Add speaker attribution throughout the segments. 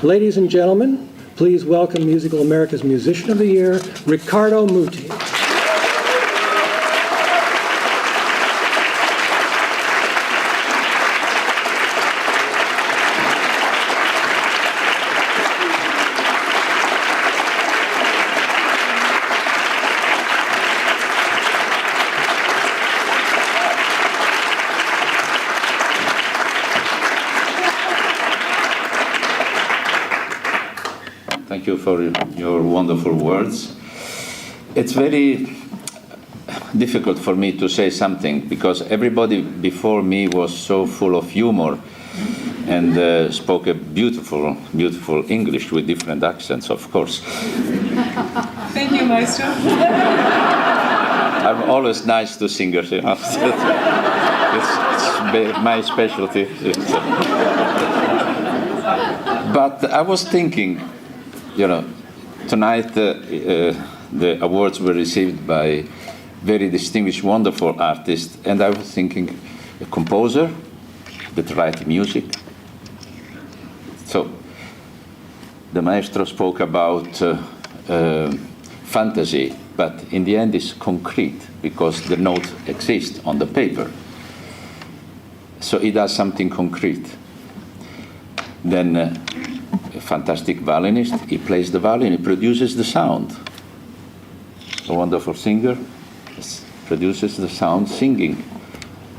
Speaker 1: Ladies and gentlemen, please welcome Musical America's Musician of the Year, Riccardo Muti.
Speaker 2: Thank you for your wonderful words. It's very difficult for me to say something because everybody before me was so full of humor and spoke a beautiful, beautiful English with different accents, of course.
Speaker 3: Thank you, Maestro.
Speaker 2: I'm always nice to singers, you know. It's my specialty. But I was thinking, you know, tonight the awards were received by very distinguished, wonderful artists, and I was thinking, a composer that writes music. So the Maestro spoke about fantasy, but in the end it's concrete because the note exists on the paper. So he does something concrete. Then a fantastic violinist, he plays the violin, he produces the sound. A wonderful singer produces the sound singing.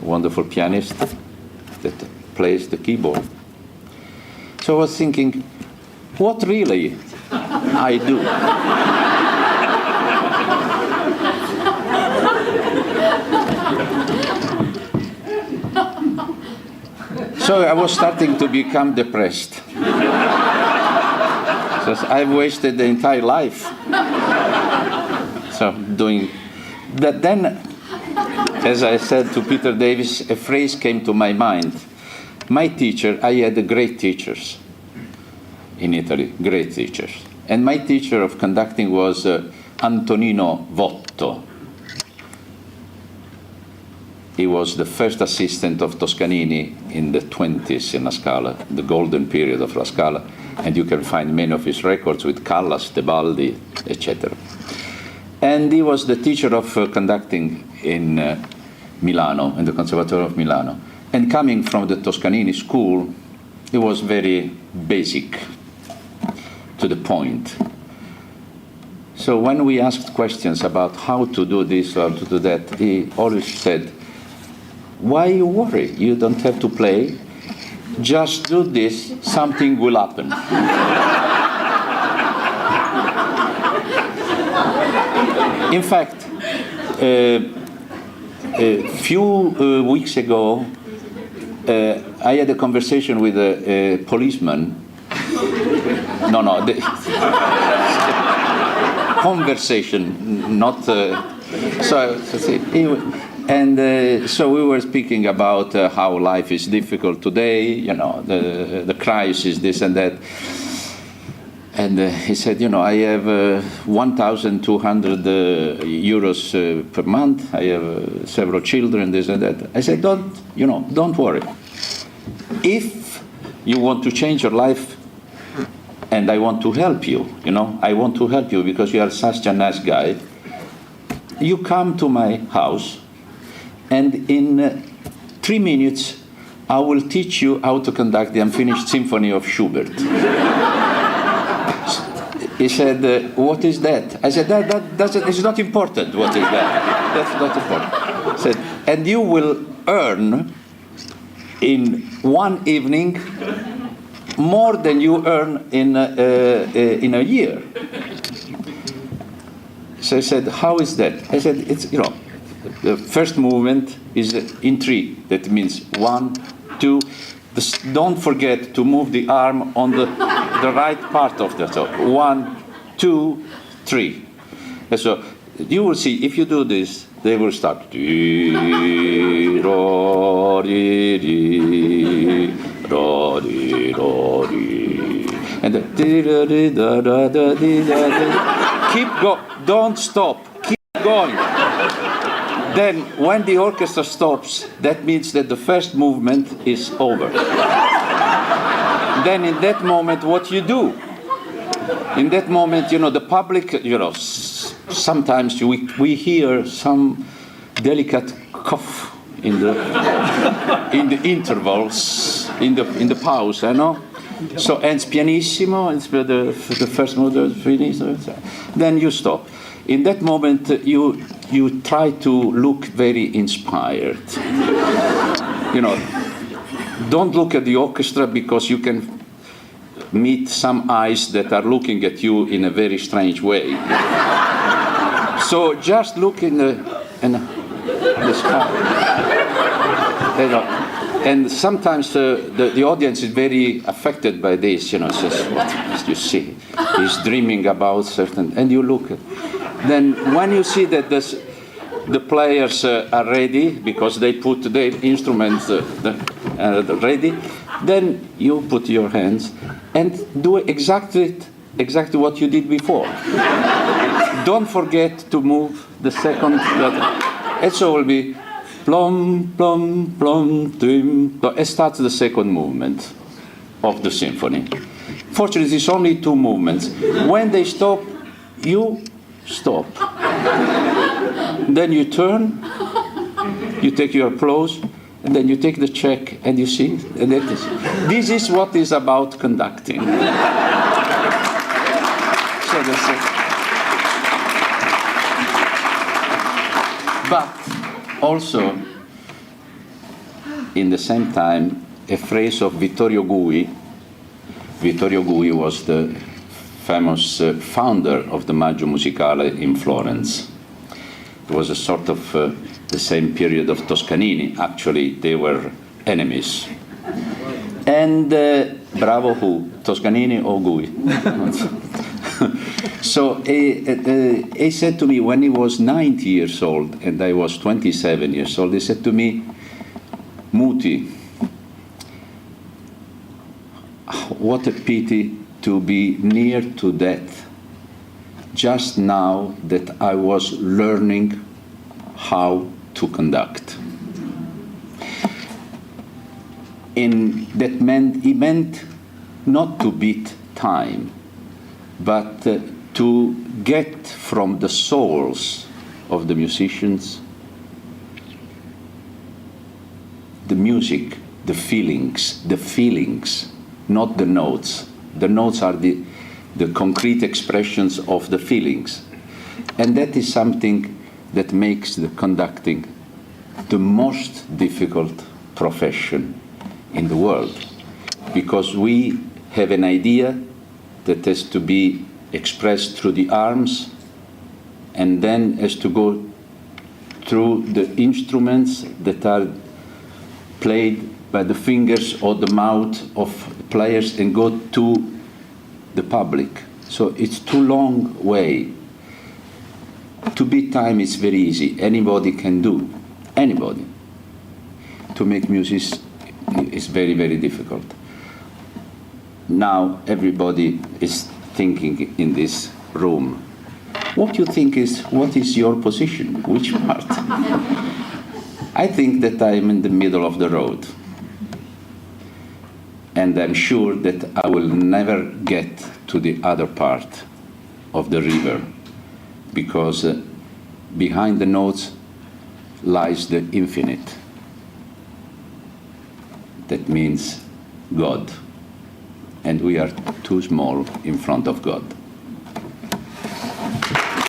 Speaker 2: A wonderful pianist that plays the keyboard. So I was thinking, what really I do? So I was starting to become depressed. Because I've wasted the entire life. So doing that. Then, as I said to Peter Davis, a phrase came to my mind. My teacher, I had great teachers in Italy, great teachers. And my teacher of conducting was Antonino Votto. He was the first assistant of Toscanini in the 20s in La Scala, the golden period of La Scala, and you can find many of his records with Callas, Tebaldi, etc. And he was the teacher of conducting in Milano, in the Conservatory of Milano. And coming from the Toscanini school, he was very basic, to the point. So when we asked questions about how to do this or to do that, he always said, why you worry? You don't have to play. Just do this, something will happen. In fact, a few weeks ago, I had a conversation with a policeman. Conversation, not. So we were speaking about how life is difficult today, you know, the crisis, this and that. And he said, you know, I have 1,200 euros per month. I have several children, this and that. I said, don't worry. If you want to change your life, and I want to help you, you know, I want to help you because you are such a nice guy. You come to my house, and in 3 minutes, I will teach you how to conduct the Unfinished Symphony of Schubert. He said, what is that? I said, it's not important, what is that? That's not important. He said, and you will earn in one evening more than you earn in a year. So I said, how is that? I said, it's, you know, the first movement is in 3. That means 1, 2. Don't forget to move the arm on the right part of the top. 1, 2, 3. And so you will see, if you do this, they will start. And keep going. Don't stop. Keep going. Then, when the orchestra stops, that means that the first movement is over. then in that moment, what you do? In that moment, the public, sometimes we hear some delicate cough in the intervals, in the pause, So ends pianissimo, it's the first movement, finissimo, then you stop. In that moment, you try to look very inspired. Don't look at the orchestra because you can meet some eyes that are looking at you in a very strange way. So just look in the sky. And sometimes the audience is very affected by this. Says, what you see? He's dreaming about certain, and you look. Then when you see that the players are ready because they put their instruments ready, then you put your hands and do exactly what you did before. Don't forget to move the second letter. And so it will be plum, plum, plum, tim. It starts the second movement of the symphony. Fortunately, it's only 2 movements. When they stop, you stop. Then you turn, you take your applause, and then you take the check and you sing. And this is what is about conducting. So that's it. But also, in the same time, a phrase of Vittorio Gui. Vittorio Gui was the famous founder of the Maggio Musicale in Florence. It was a sort of the same period of Toscanini. Actually, they were enemies. And bravo who? Toscanini or Gui? So he said to me when he was 90 years old and I was 27 years old, he said to me, Muti, what a pity to be near to death just now that I was learning how to conduct. He meant not to beat time, but to get from the souls of the musicians the music, the feelings, not the notes. The notes are the concrete expressions of the feelings. And that is something that makes the conducting the most difficult profession in the world. Because we have an idea that has to be expressed through the arms and then has to go through the instruments that are played by the fingers or the mouth of players and go to the public. So it's too long way. To beat time is very easy. Anybody can do. Anybody. To make music is very, very difficult. Now everybody is thinking in this room, what is your position? Which part? I think that I'm in the middle of the road. And I'm sure that I will never get to the other part of the river, because behind the notes lies the infinite. That means God. And we are too small in front of God.